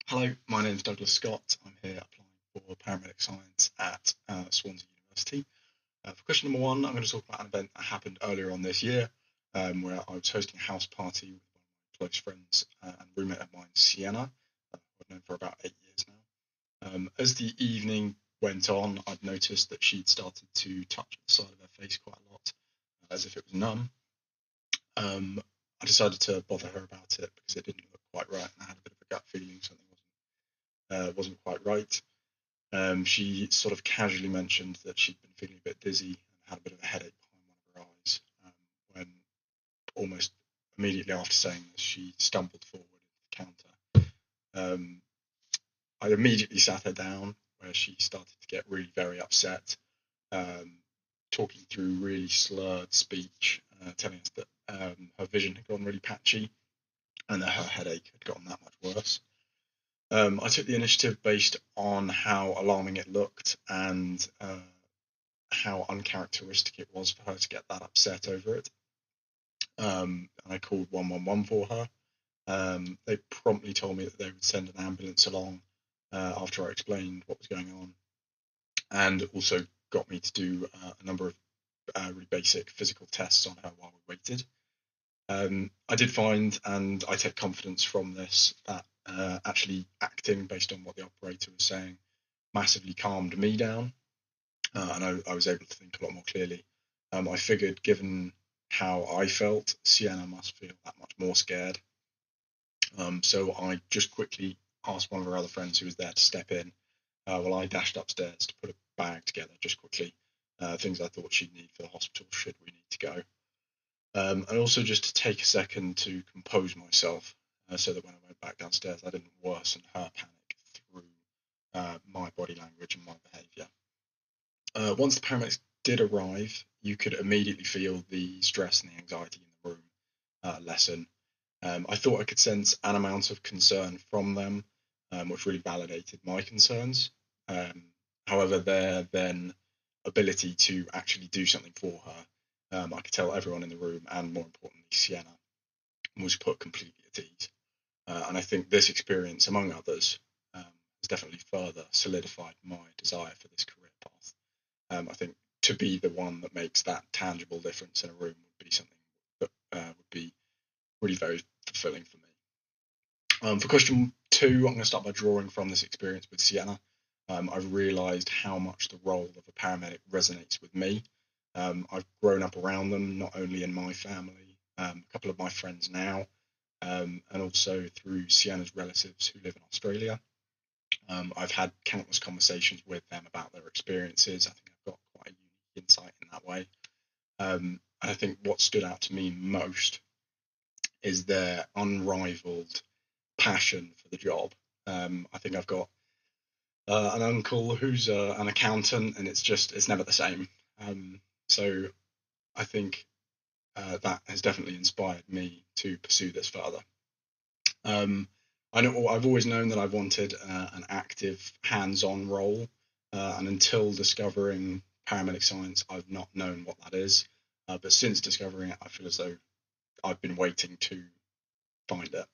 Hello, my name is Douglas Scott. I'm here applying for Paramedic Science at Swansea University. For question number one, I'm going to talk about an event that happened earlier on this year where I was hosting a house party with one of my close friends and roommate of mine, Sienna, who I've known for about 8 years now. As the evening went on, I'd noticed that she'd started to touch the side of her face quite a lot, as if it was numb. I decided to bother her about it because it didn't look quite right, and I had a bit of a gut feeling something wasn't quite right. She sort of casually mentioned that she'd been feeling a bit dizzy and had a bit of a headache behind one of her eyes. When almost immediately after saying this, she stumbled forward into the counter. I immediately sat her down, where she started to get really very upset, talking through really slurred speech, telling us that her vision had gone really patchy and that her headache had gotten that much worse. I took the initiative based on how alarming it looked and how uncharacteristic it was for her to get that upset over it. And I called 111 for her. They promptly told me that they would send an ambulance along after I explained what was going on, and also got me to do a number of really basic physical tests on her while we waited. I did find, and I take confidence from this, that actually acting based on what the operator was saying massively calmed me down, and I was able to think a lot more clearly. I figured, given how I felt, Sienna must feel that much more scared. So I just quickly asked one of her other friends who was there to step in while I dashed upstairs to put a bag together, just quickly, things I thought she'd need for the hospital should we need to go. And also just to take a second to compose myself so that when I went back downstairs, I didn't worsen her panic through my body language and my behaviour. Once the paramedics did arrive, you could immediately feel the stress and the anxiety in the room lessen. I thought I could sense an amount of concern from them, which really validated my concerns. However, their then ability to actually do something for her, I could tell everyone in the room, and more importantly, Sienna, was put completely at ease. And I think this experience, among others, has definitely further solidified my desire for this career path. I think to be the one that makes that tangible difference in a room would be something that would be really very fulfilling for me. For question two, I'm going to start by drawing from this experience with Sienna. I've realised how much the role of a paramedic resonates with me. I've grown up around them, not only in my family, a couple of my friends now, and also through Sienna's relatives who live in Australia. I've had countless conversations with them about their experiences. I think I've got quite a unique insight in that way. I think what stood out to me most is their unrivaled passion for the job. I think I've got an uncle who's an accountant, and it's never the same. So I think that has definitely inspired me to pursue this further. I've always known that I wanted an active, hands-on role, and until discovering paramedic science, I've not known what that is. But since discovering it, I feel as though I've been waiting to find it.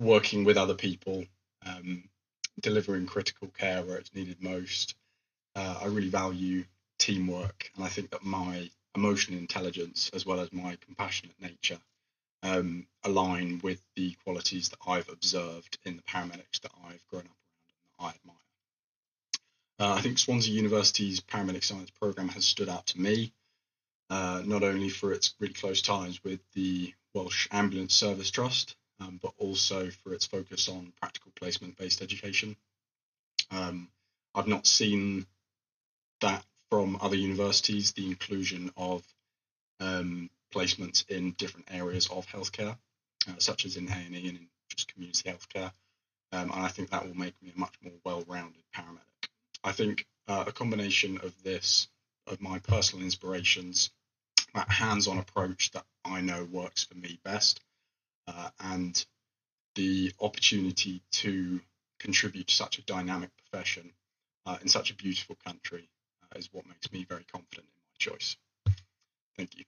Working with other people, delivering critical care where it's needed most. I really value teamwork, and I think that my emotional intelligence, as well as my compassionate nature, align with the qualities that I've observed in the paramedics that I've grown up around and that I admire. I think Swansea University's Paramedic Science programme has stood out to me, not only for its really close ties with the Welsh Ambulance Service Trust, but also for its focus on practical placement-based education. I've not seen that from other universities, the inclusion of placements in different areas of healthcare, such as in A&E and in just community healthcare. And I think that will make me a much more well-rounded paramedic. I think a combination of this, of my personal inspirations, that hands-on approach that I know works for me best, and the opportunity to contribute to such a dynamic profession in such a beautiful country is what makes me very confident in my choice. Thank you.